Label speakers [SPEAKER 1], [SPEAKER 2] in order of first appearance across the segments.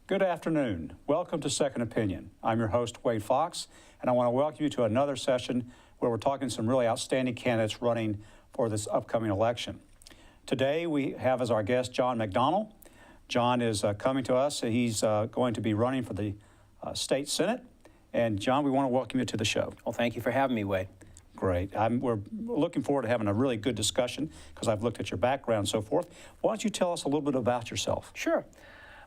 [SPEAKER 1] Good afternoon. Welcome to Second Opinion. I'm your host, Wade Fox, and I want to welcome you to another session where we're talking to some really outstanding candidates running for this upcoming election. Today we have as our guest John Macdonald. John is coming to us. He's going to be running for the state senate. And John, we want to welcome you to the show.
[SPEAKER 2] Well, thank you for having me, Wade.
[SPEAKER 1] Great. We're looking forward to having a really good discussion because I've looked at your background and so forth. Why don't you tell us a little bit about yourself?
[SPEAKER 2] Sure.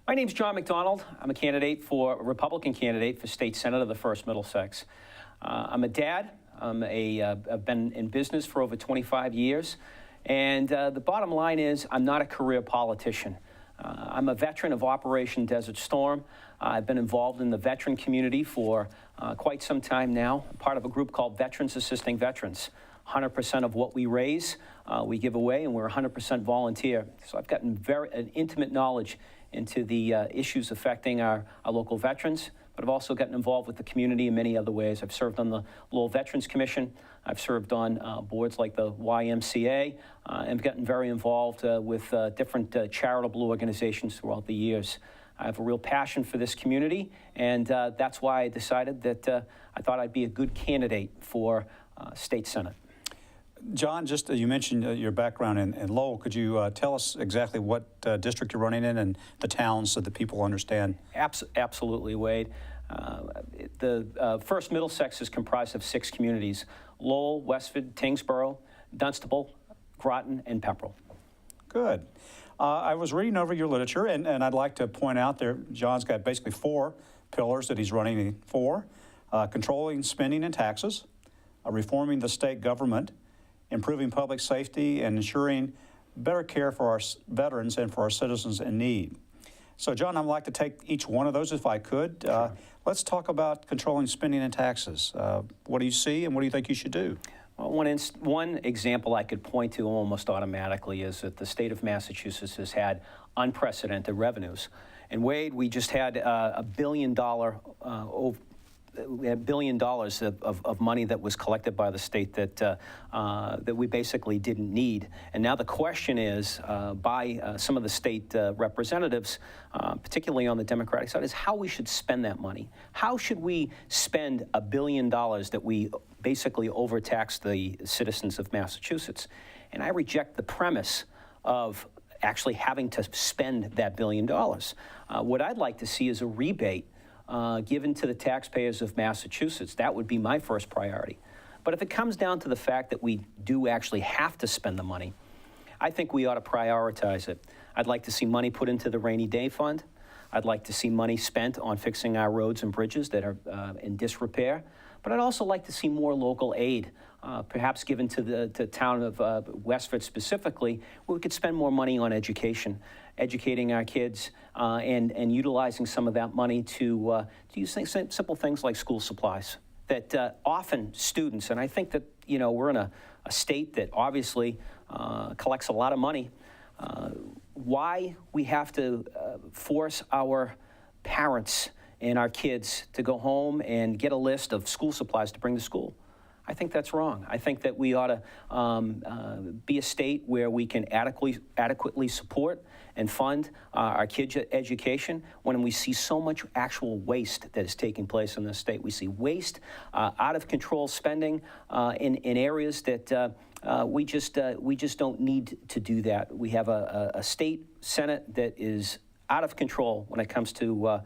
[SPEAKER 2] My name's John Macdonald. I'm a Republican candidate for state senate of the 1st Middlesex. I'm a dad. I've been in business for over 25 years. And the bottom line is I'm not a career politician. I'm a veteran of Operation Desert Storm. I've been involved in the veteran community for quite some time now. I'm part of a group called Veterans Assisting Veterans. 100% of what we raise, we give away, and we're 100% volunteer. So I've gotten an intimate knowledge into the issues affecting our local veterans, but I've also gotten involved with the community in many other ways. I've served on the Lowell Veterans Commission. I've served on boards like the YMCA, and gotten very involved with different charitable organizations throughout the years. I have a real passion for this community, and that's why I decided that I thought I'd be a good candidate for state senate.
[SPEAKER 1] John, just you mentioned your background in Lowell. Could you tell us exactly what district you're running in and the towns so that people understand?
[SPEAKER 2] Absolutely, Wade. The 1st Middlesex is comprised of 6 communities: Lowell, Westford, Tingsboro, Dunstable, Groton, and Pepperell.
[SPEAKER 1] Good. I was reading over your literature, and I'd like to point out there, John's got basically 4 pillars that he's running for: controlling spending and taxes, reforming the state government, improving public safety, and ensuring better care for our veterans and for our citizens in need. So, John, I'd like to take each one of those if I could.
[SPEAKER 2] Sure.
[SPEAKER 1] Let's talk about controlling spending and taxes. What do you see, and what do you think you should do?
[SPEAKER 2] Well, one example I could point to almost automatically is that the state of Massachusetts has had unprecedented revenues. And Wade, we just had $1 billion of money that was collected by the state that we basically didn't need. And now the question is, by some of the state representatives, particularly on the Democratic side, is how we should spend that money. How should we spend $1 billion that we basically overtax the citizens of Massachusetts? And I reject the premise of actually having to spend that $1 billion. What I'd like to see is a rebate given to the taxpayers of Massachusetts. That would be my first priority. But if it comes down to the fact that we do actually have to spend the money, I think we ought to prioritize it. I'd like to see money put into the rainy day fund. I'd like to see money spent on fixing our roads and bridges that are in disrepair. But I'd also like to see more local aid, perhaps given to the town of Westford specifically, where we could spend more money on education, educating our kids, and utilizing some of that money to use simple things like school supplies that often students, and I think that, you know, we're in a state that obviously collects a lot of money. Why we have to force our parents and our kids to go home and get a list of school supplies to bring to school? I think that's wrong. I think that we ought to be a state where we can adequately support and fund our kids' education when we see so much actual waste that is taking place in this state. We see waste, out of control spending in areas that we just don't need to do that. We have a state senate that is out of control when it comes to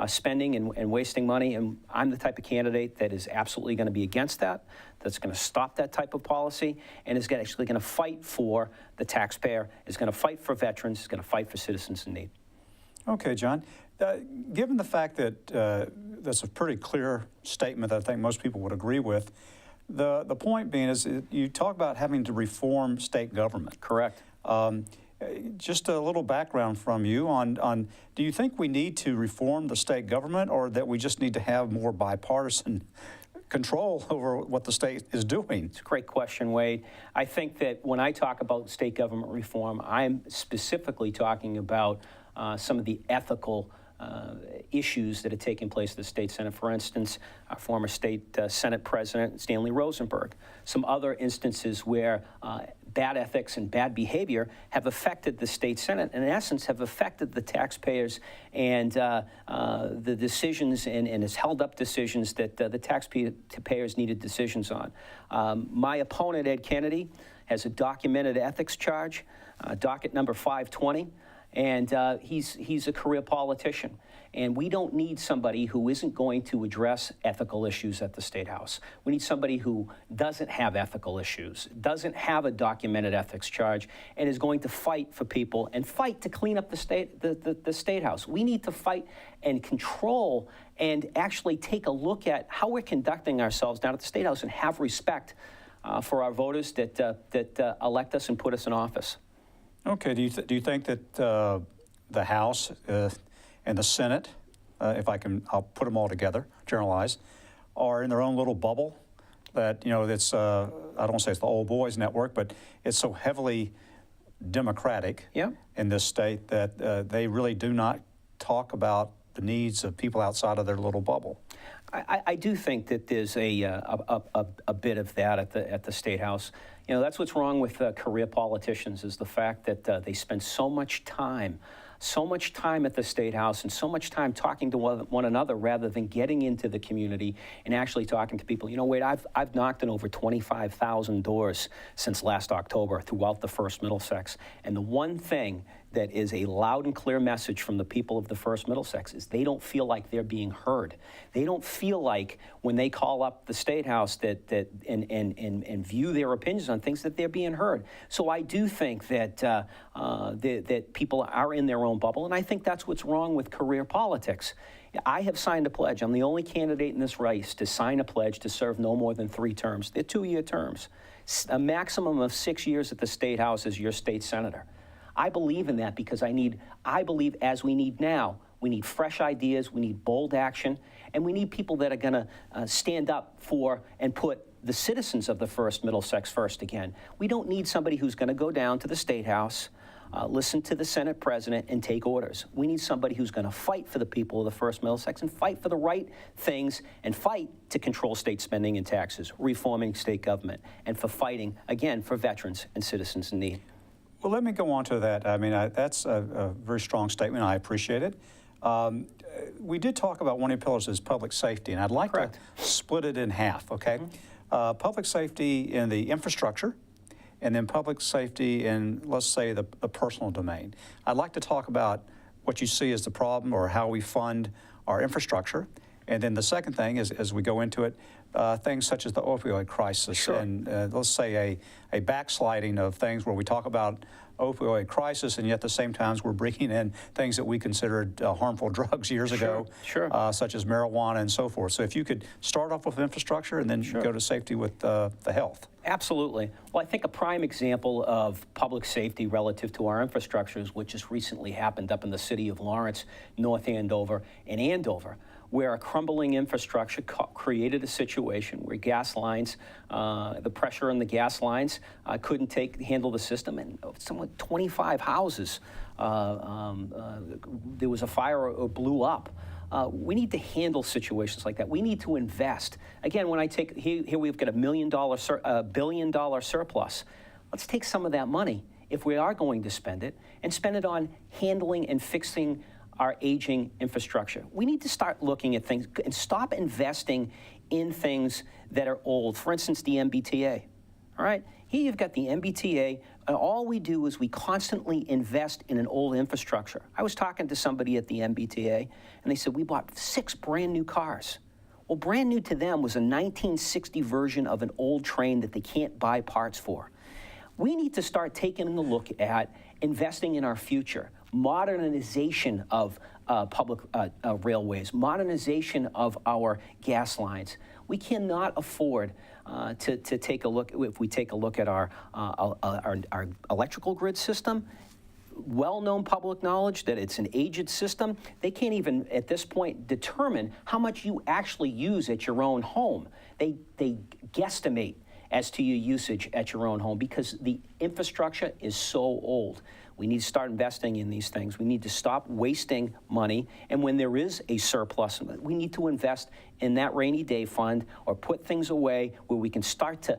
[SPEAKER 2] spending and wasting money, and I'm the type of candidate that is absolutely going to be against that, that's going to stop that type of policy, and is actually going to fight for the taxpayer, is going to fight for veterans, is going to fight for citizens in need.
[SPEAKER 1] Okay, John. Given the fact that that's a pretty clear statement that I think most people would agree with, the point being is you talk about having to reform state government.
[SPEAKER 2] Correct.
[SPEAKER 1] Just a little background from you on do you think we need to reform the state government, or that we just need to have more bipartisan control over what the state is doing?
[SPEAKER 2] It's a great question, Wade. I think that when I talk about state government reform, I'm specifically talking about some of the ethical issues that are taking place at the state Senate. For instance, our former state Senate President, Stanley Rosenberg. Some other instances where bad ethics and bad behavior have affected the state Senate, and in essence have affected the taxpayers and the decisions and has held up decisions that the taxpayers needed decisions on. My opponent, Ed Kennedy, has a documented ethics charge, docket number 520, and he's a career politician. And we don't need somebody who isn't going to address ethical issues at the State House. We need somebody who doesn't have ethical issues, doesn't have a documented ethics charge, and is going to fight for people and fight to clean up the State House. We need to fight and control and actually take a look at how we're conducting ourselves down at the State House and have respect for our voters that elect us and put us in office.
[SPEAKER 1] Okay. Do you think that the House and the Senate, if I'll put them all together, generalize, are in their own little bubble? That, you know, it's I don't want to say it's the old boys network, but it's so heavily Democratic in this state that they really do not talk about the needs of people outside of their little bubble.
[SPEAKER 2] I do think that there's a bit of that at the State House. You know, that's what's wrong with career politicians, is the fact that they spend so much time at the State House and so much time talking to one another rather than getting into the community and actually talking to people. You know, Wade, I've knocked on over 25,000 doors since last October throughout the First Middlesex, and the one thing that is a loud and clear message from the people of the First Middlesex is they don't feel like they're being heard. They don't feel like when they call up the State House and view their opinions on things that they're being heard. So I do think that that people are in their own bubble, and I think that's what's wrong with career politics. I have signed a pledge. I'm the only candidate in this race to sign a pledge to serve no more than 3 terms. They're 2-year terms. A maximum of 6 years at the State House as your state senator. I believe in that because I believe, as we need now, we need fresh ideas, we need bold action, and we need people that are going to stand up for and put the citizens of the First Middlesex first again. We don't need somebody who's going to go down to the State House, listen to the Senate President, and take orders. We need somebody who's going to fight for the people of the First Middlesex and fight for the right things and fight to control state spending and taxes, reforming state government, and for fighting, again, for veterans and citizens in need.
[SPEAKER 1] Well, let me go on to that. I mean, that's a very strong statement. I appreciate it. We did talk about one of the pillars is public safety, and I'd like to split it in half, okay? Public safety in the infrastructure, and then public safety in, let's say, the personal domain. I'd like to talk about what you see as the problem or how we fund our infrastructure. And then the second thing is, as we go into it, things such as the opioid crisis and let's say a backsliding of things where we talk about opioid crisis and yet at the same time we're bringing in things that we considered harmful drugs years ago, such as marijuana and so forth. So if you could start off with infrastructure and then go to safety with the health. Absolutely.
[SPEAKER 2] Well, I think a prime example of public safety relative to our infrastructures, which has recently happened up in the city of Lawrence, North Andover, and Andover, where a crumbling infrastructure created a situation where gas lines, the pressure in the gas lines couldn't handle the system, and somewhat 25 houses, there was a fire or blew up. We need to handle situations like that. We need to invest. Again, when I take, here we've got $1 billion surplus. Let's take some of that money, if we are going to spend it, and spend it on handling and fixing our aging infrastructure. We need to start looking at things and stop investing in things that are old. For instance, the MBTA. All right, here you've got the MBTA, and all we do is we constantly invest in an old infrastructure. I was talking to somebody at the MBTA, and they said, we bought 6 brand new cars. Well, brand new to them was a 1960 version of an old train that they can't buy parts for. We need to start taking a look at investing in our future, modernization of public railways, modernization of our gas lines. We cannot afford to take a look, if we take a look at our electrical grid system, well-known public knowledge that it's an aged system. They can't even, at this point, determine how much you actually use at your own home. They guesstimate as to your usage at your own home because the infrastructure is so old. We need to start investing in these things. We need to stop wasting money. And when there is a surplus, we need to invest in that rainy day fund or put things away where we can start to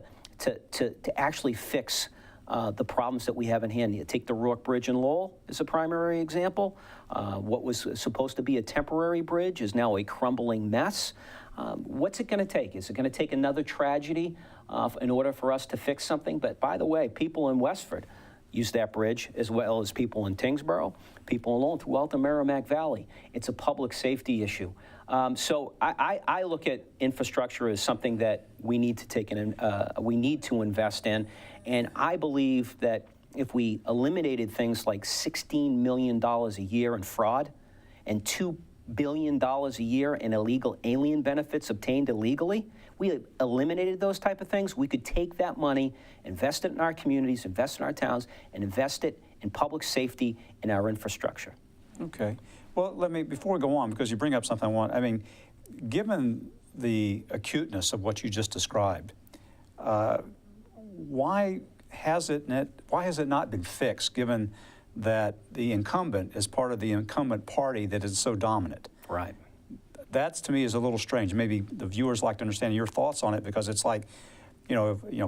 [SPEAKER 2] actually fix the problems that we have in hand. You take the Rourke Bridge in Lowell as a primary example. What was supposed to be a temporary bridge is now a crumbling mess. What's it going to take? Is it going to take another tragedy in order for us to fix something? But by the way, people in Westford use that bridge, as well as people in Tingsboro, people alone throughout the Merrimack Valley. It's a public safety issue. So I look at infrastructure as something that we need to we need to invest in, and I believe that if we eliminated things like $16 million a year in fraud and $2 billion a year in illegal alien benefits obtained illegally, we eliminated those type of things, we could take that money, invest it in our communities, invest in our towns, and invest it in public safety and our infrastructure.
[SPEAKER 1] Okay. Well, before we go on, because you bring up something given the acuteness of what you just described, why has it not been fixed, given that the incumbent is part of the incumbent party that is so dominant?
[SPEAKER 2] Right.
[SPEAKER 1] That, to me, is a little strange. Maybe the viewers like to understand your thoughts on it, because it's like,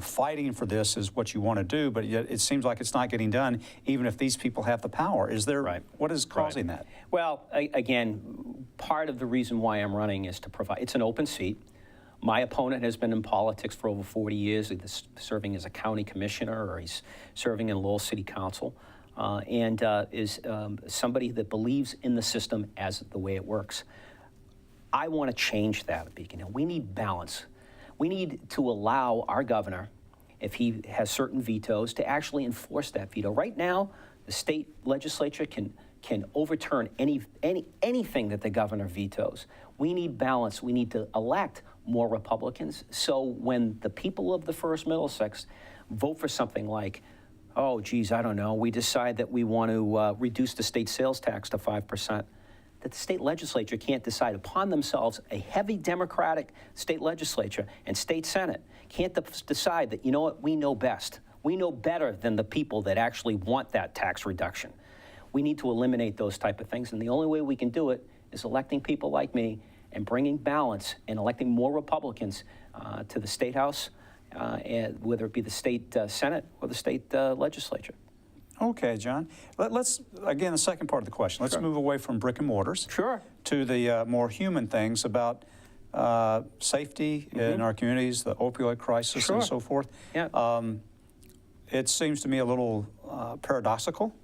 [SPEAKER 1] fighting for this is what you want to do, but yet it seems like it's not getting done, even if these people have the power. What is causing that?
[SPEAKER 2] Well, again, part of the reason why I'm running is to provide, it's an open seat. My opponent has been in politics for over 40 years, either serving as a county commissioner or he's serving in Lowell City Council, and is somebody that believes in the system as the way it works. I want to change that, Beacon Hill. We need balance. We need to allow our governor, if he has certain vetoes, to actually enforce that veto. Right now, the state legislature can overturn anything that the governor vetoes. We need balance. We need to elect more Republicans. So when the people of the First Middlesex vote for something like, oh, geez, I don't know, we decide that we want to reduce the state sales tax to 5%, that the state legislature can't decide upon themselves, a heavy Democratic state legislature and state Senate can't decide that, you know what, we know best. We know better than the people that actually want that tax reduction. We need to eliminate those type of things, and the only way we can do it is electing people like me and bringing balance and electing more Republicans to the State House, and whether it be the state Senate or the state legislature.
[SPEAKER 1] Okay, John. Let's, again, the second part of the question. Let's move away from brick and mortars to the more human things about safety in our communities, the opioid crisis and so forth.
[SPEAKER 2] Yeah.
[SPEAKER 1] It seems to me a little paradoxical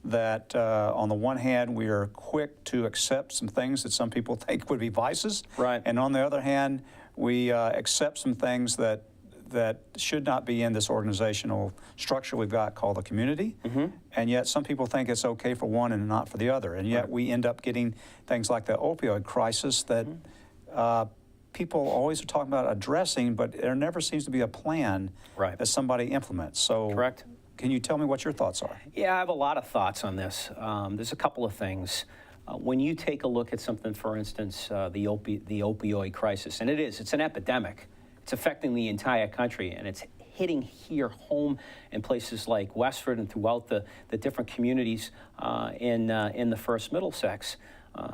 [SPEAKER 1] that on the one hand, we are quick to accept some things that some people think would be vices.
[SPEAKER 2] Right.
[SPEAKER 1] And on the other hand, we accept some things that should not be in this organizational structure we've got called the community. And yet some people think it's okay for one and not for the other. And yet we end up getting things like the opioid crisis that people always are talking about addressing, but there never seems to be a plan that somebody implements. So
[SPEAKER 2] Correct.
[SPEAKER 1] Can you tell me what your thoughts are?
[SPEAKER 2] Yeah, I have a lot of thoughts on this. There's a couple of things. When you take a look at something, for instance, the opioid crisis, and it's an epidemic. It's affecting the entire country, and it's hitting here home in places like Westford and throughout the different communities in the First Middlesex.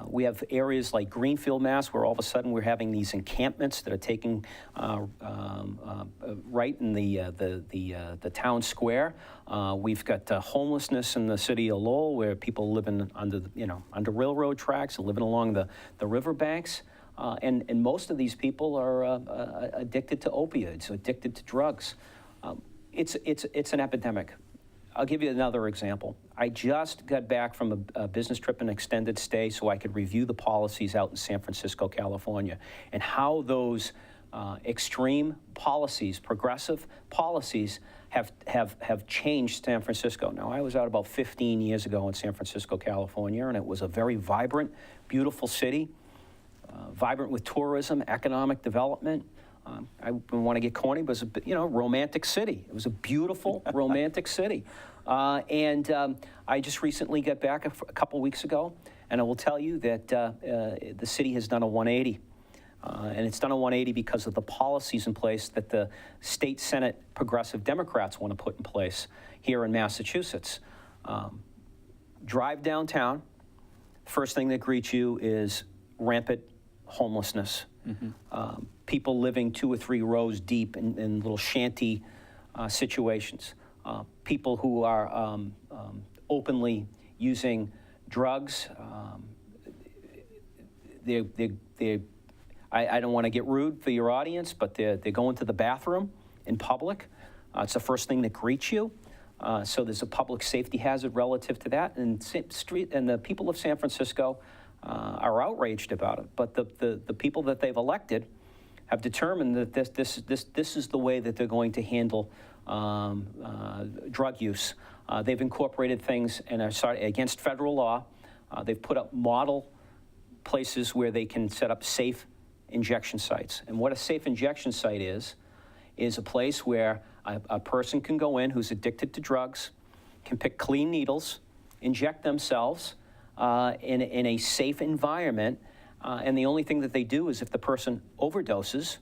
[SPEAKER 2] We have areas like Greenfield, Mass, where all of a sudden we're having these encampments that are taking right in the town square. We've got homelessness in the city of Lowell, where people living under railroad tracks, living along the riverbanks. And most of these people are addicted to opioids, addicted to drugs. It's an epidemic. I'll give you another example. I just got back from a business trip and extended stay so I could review the policies out in San Francisco, California, and how those extreme policies, progressive policies, have changed San Francisco. Now, I was out about 15 years ago in San Francisco, California, and it was a very vibrant, beautiful city. Vibrant with tourism, economic development. I don't want to get corny, but it was a romantic city. It was a beautiful, romantic city. And I just recently got back a couple weeks ago, and I will tell you that the city has done a 180. And it's done a 180 because of the policies in place that the state Senate progressive Democrats want to put in place here in Massachusetts. drive downtown, first thing that greets you is rampant homelessness. People living 2 or 3 rows deep in little shanty situations. People who are openly using drugs. I don't want to get rude for your audience, but they're going to the bathroom in public. It's the first thing that greets you. So there's a public safety hazard relative to that. And the people of San Francisco are outraged about it. But the people that they've elected have determined that this is the way that they're going to handle drug use. They've incorporated things and are against federal law. They've put up model places where they can set up safe injection sites. And what a safe injection site is a place where a person can go in who's addicted to drugs, can pick clean needles, inject themselves in a safe environment, and the only thing that they do is if the person overdoses,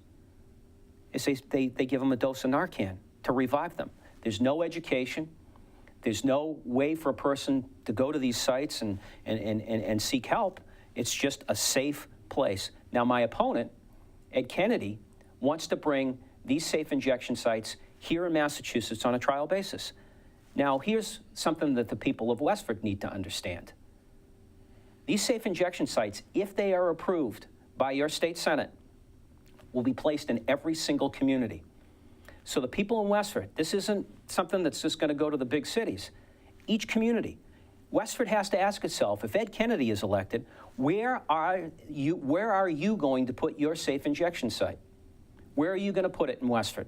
[SPEAKER 2] is they give them a dose of Narcan to revive them. There's no education. There's no way for a person to go to these sites and seek help. It's just a safe place. Now, my opponent, Ed Kennedy, wants to bring these safe injection sites here in Massachusetts on a trial basis. Now, here's something that the people of Westford need to understand. These safe injection sites, if they are approved by your state Senate, will be placed in every single community. So the people in Westford, this isn't something that's just going to go to the big cities. Each community, Westford has to ask itself, if Ed Kennedy is elected, where are you going to put your safe injection site? Where are you going to put it in Westford?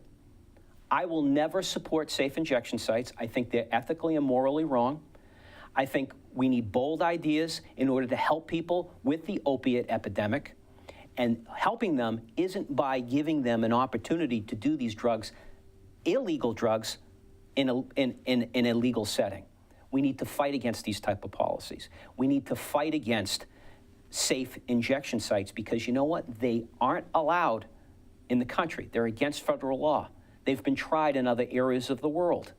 [SPEAKER 2] I will never support safe injection sites. I think they're ethically and morally wrong. I think we need bold ideas in order to help people with the opiate epidemic. And helping them isn't by giving them an opportunity to do these drugs, illegal drugs, in a legal setting. We need to fight against these type of policies. We need to fight against safe injection sites because you know what? They aren't allowed in the country. They're against federal law. They've been tried in other areas of the world.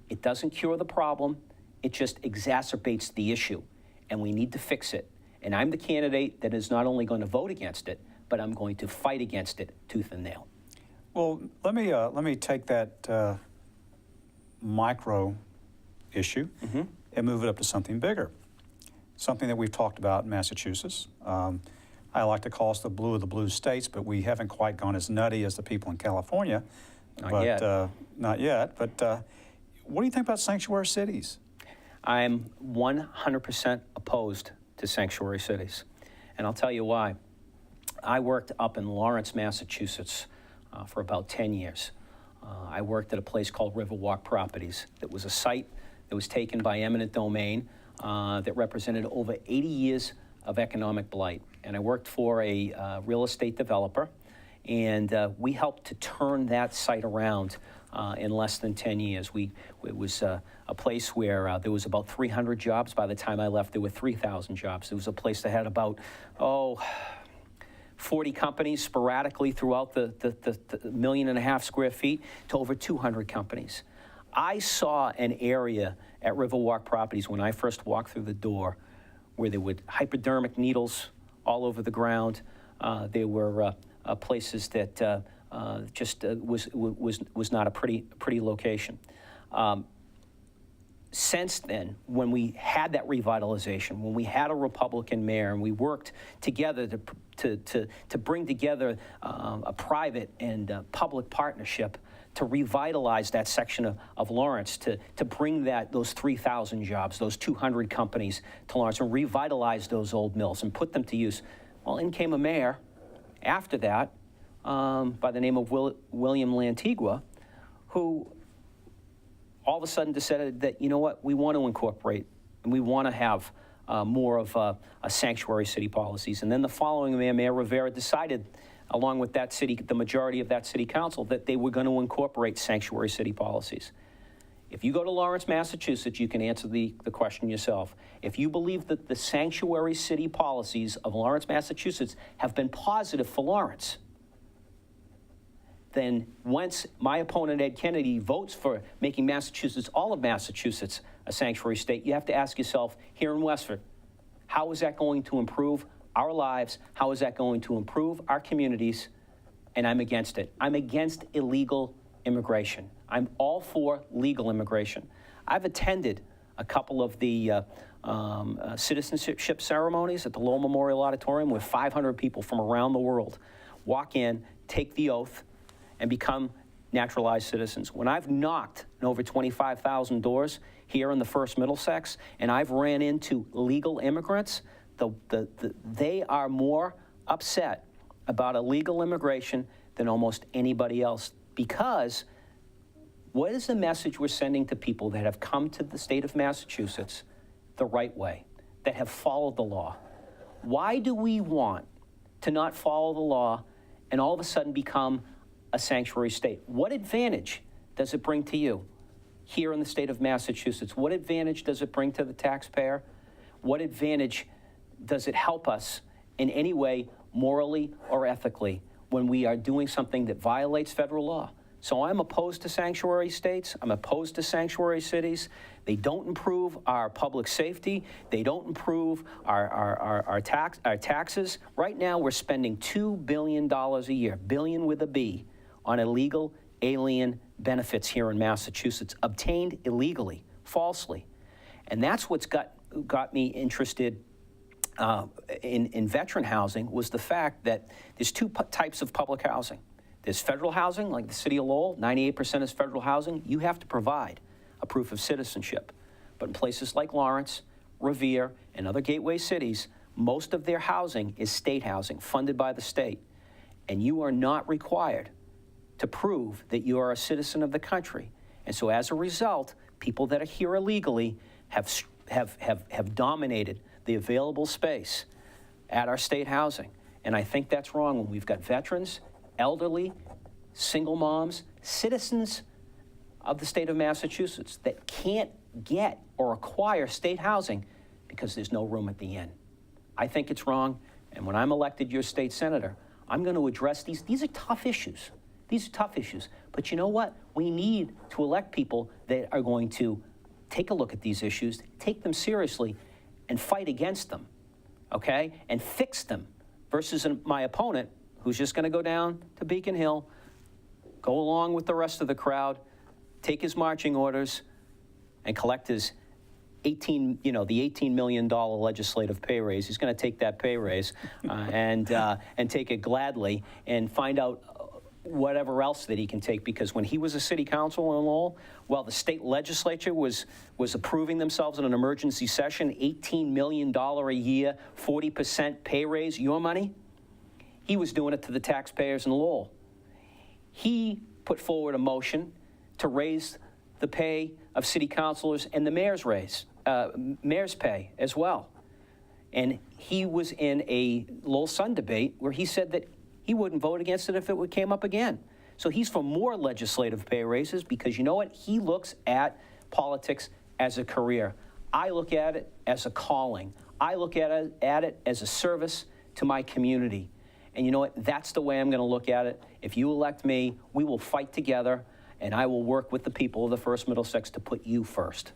[SPEAKER 2] It doesn't cure the problem. It just exacerbates the issue, and we need to fix it. And I'm the candidate that is not only going to vote against it, but I'm going to fight against it tooth and nail.
[SPEAKER 1] Well, let me take that micro issue and move it up to something bigger, something that we've talked about in Massachusetts. I like to call us the blue of the blue states, but we haven't quite gone as nutty as the people in California.
[SPEAKER 2] Not yet.
[SPEAKER 1] Not yet. But what do you think about sanctuary cities?
[SPEAKER 2] I'm 100% opposed to sanctuary cities, and I'll tell you why. I worked up in Lawrence, Massachusetts for about 10 years. I worked at a place called Riverwalk Properties. That was a site that was taken by eminent domain that represented over 80 years of economic blight. And I worked for a real estate developer, and we helped to turn that site around in less than 10 years. It was a place where there was about 300 jobs. By the time I left, there were 3,000 jobs. It was a place that had about, 40 companies sporadically throughout the 1.5 million square feet to over 200 companies. I saw an area at Riverwalk Properties when I first walked through the door where there were hypodermic needles all over the ground. There were places that just was not a pretty location. Since then, when we had that revitalization, when we had a Republican mayor, and we worked together to bring together a private and public partnership to revitalize that section of Lawrence, to bring those 3,000 jobs, those 200 companies to Lawrence, and revitalize those old mills and put them to use. Well, in came a mayor after that by the name of William Lantigua, who all of a sudden decided that, you know what, we want to incorporate and we want to have more of a sanctuary city policies. And then the following mayor, Mayor Rivera, decided, along with that city, the majority of that city council, that they were going to incorporate sanctuary city policies. If you go to Lawrence, Massachusetts, you can answer the question yourself. If you believe that the sanctuary city policies of Lawrence, Massachusetts have been positive for Lawrence, then once my opponent, Ed Kennedy, votes for making Massachusetts, all of Massachusetts, a sanctuary state, you have to ask yourself, here in Westford, how is that going to improve our lives? How is that going to improve our communities? And I'm against it. I'm against illegal immigration. I'm all for legal immigration. I've attended a couple of the citizenship ceremonies at the Lowell Memorial Auditorium where 500 people from around the world walk in, take the oath, and become naturalized citizens. When I've knocked on over 25,000 doors here in the first Middlesex, and I've ran into legal immigrants, they are more upset about illegal immigration than almost anybody else, because what is the message we're sending to people that have come to the state of Massachusetts the right way, that have followed the law? Why do we want to not follow the law and all of a sudden become a sanctuary state? What advantage does it bring to you here in the state of Massachusetts? What advantage does it bring to the taxpayer? What advantage does it help us in any way, morally or ethically, when we are doing something that violates federal law? So I'm opposed to sanctuary states. I'm opposed to sanctuary cities. They don't improve our public safety. They don't improve our taxes. Right now, we're spending $2 billion a year, billion with a B, on illegal alien benefits here in Massachusetts, obtained illegally, falsely. And that's what's got me interested in veteran housing, was the fact that there's two types of public housing. There's federal housing, like the city of Lowell, 98% is federal housing. You have to provide a proof of citizenship. But in places like Lawrence, Revere, and other gateway cities, most of their housing is state housing, funded by the state. And you are not required to prove that you are a citizen of the country. And so as a result, people that are here illegally have dominated the available space at our state housing. And I think that's wrong when we've got veterans, elderly, single moms, citizens of the state of Massachusetts that can't get or acquire state housing because there's no room at the inn. I think it's wrong, and when I'm elected your state senator, I'm going to address these. These are tough issues. These are tough issues. But you know what? We need to elect people that are going to take a look at these issues, take them seriously, and fight against them, okay? And fix them, versus my opponent, who's just going to go down to Beacon Hill, go along with the rest of the crowd, take his marching orders, and collect his the $18 million legislative pay raise. He's going to take that pay raise and take it gladly and find out whatever else that he can take, because when he was a city councilor in Lowell, while the state legislature was approving themselves in an emergency session, $18 million a year, 40% pay raise, your money, he was doing it to the taxpayers in Lowell. He put forward a motion to raise the pay of city councilors and the mayor's pay as well. And he was in a Lowell Sun debate where he said that he wouldn't vote against it if it came up again. So he's for more legislative pay raises, because you know what? He looks at politics as a career. I look at it as a calling. I look at it as a service to my community. And you know what? That's the way I'm going to look at it. If you elect me, we will fight together, and I will work with the people of the First Middlesex to put you first.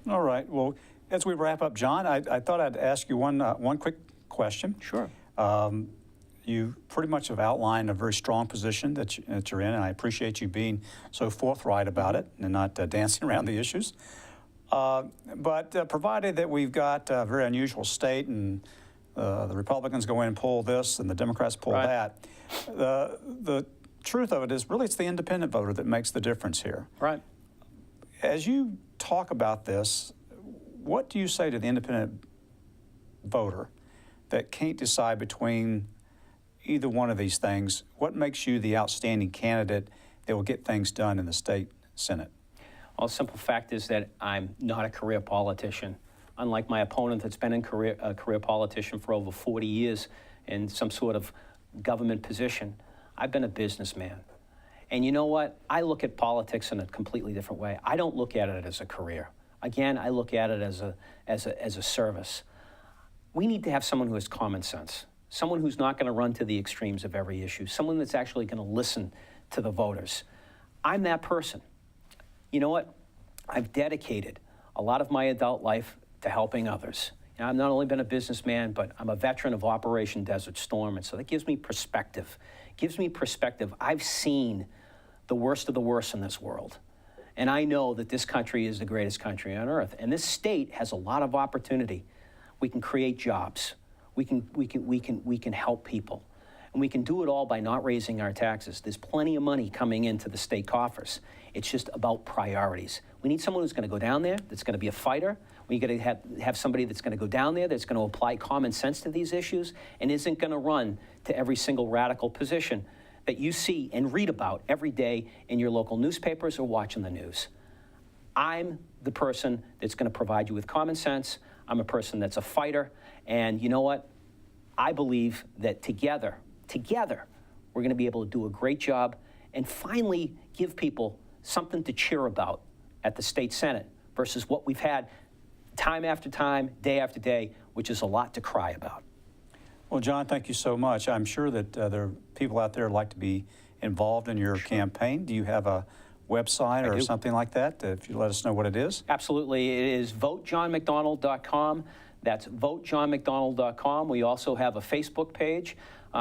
[SPEAKER 1] All right. Well, as we wrap up, John, I thought I'd ask you one quick question.
[SPEAKER 2] Sure.
[SPEAKER 1] You pretty much have outlined a very strong position that you're in, and I appreciate you being so forthright about it and not dancing around the issues. But provided that we've got a very unusual state and the Republicans go in and pull this and the Democrats pull that, the truth of it is really it's the independent voter that makes the difference here.
[SPEAKER 2] Right.
[SPEAKER 1] As you talk about this, what do you say to the independent voter that can't decide between either one of these things? What makes you the outstanding candidate that will get things done in the state Senate?
[SPEAKER 2] Well, the simple fact is that I'm not a career politician. Unlike my opponent that's been a career politician for over 40 years in some sort of government position, I've been a businessman. And you know what? I look at politics in a completely different way. I don't look at it as a career. Again, I look at it as a service. We need to have someone who has common sense, someone who's not going to run to the extremes of every issue, someone that's actually going to listen to the voters. I'm that person. You know what? I've dedicated a lot of my adult life to helping others. You know, I've not only been a businessman, but I'm a veteran of Operation Desert Storm, and so that gives me perspective. I've seen the worst of the worst in this world. And I know that this country is the greatest country on earth. And this state has a lot of opportunity. We can create jobs. We can help people. And we can do it all by not raising our taxes. There's plenty of money coming into the state coffers. It's just about priorities. We need someone who's going to go down there, that's going to be a fighter. We got to have somebody that's going to go down there, that's going to apply common sense to these issues, and isn't going to run to every single radical position that you see and read about every day in your local newspapers or watching the news. I'm the person that's going to provide you with common sense. I'm a person that's a fighter. And you know what? I believe that together, we're going to be able to do a great job and finally give people something to cheer about at the state Senate versus what we've had time after time, day after day, which is a lot to cry about.
[SPEAKER 1] Well, John, thank you so much. I'm sure that there are people out there who'd like to be involved in your campaign. Do you have a website or something like that? If you let us know what it is.
[SPEAKER 2] Absolutely. It is votejohnmcdonald.com. That's votejohnmcdonald.com. We also have a Facebook page,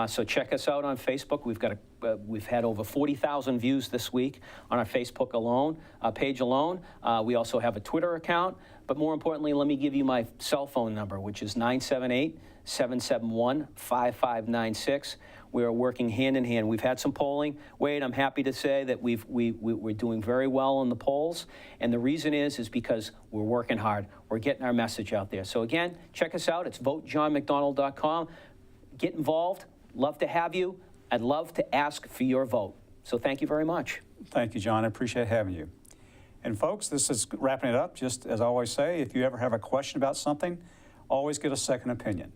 [SPEAKER 2] so check us out on Facebook. We've had over 40,000 views this week on our Facebook page alone. We also have a Twitter account, but more importantly, let me give you my cell phone number, which is 978-771-5596. We are working hand in hand. We've had some polling. Wade, I'm happy to say that we're doing very well in the polls. And the reason is because we're working hard. We're getting our message out there. So again, check us out. It's votejohnmcdonald.com. Get involved. Love to have you. I'd love to ask for your vote. So thank you very much.
[SPEAKER 1] Thank you, John. I appreciate having you. And folks, this is wrapping it up. Just as I always say, if you ever have a question about something, always get a second opinion.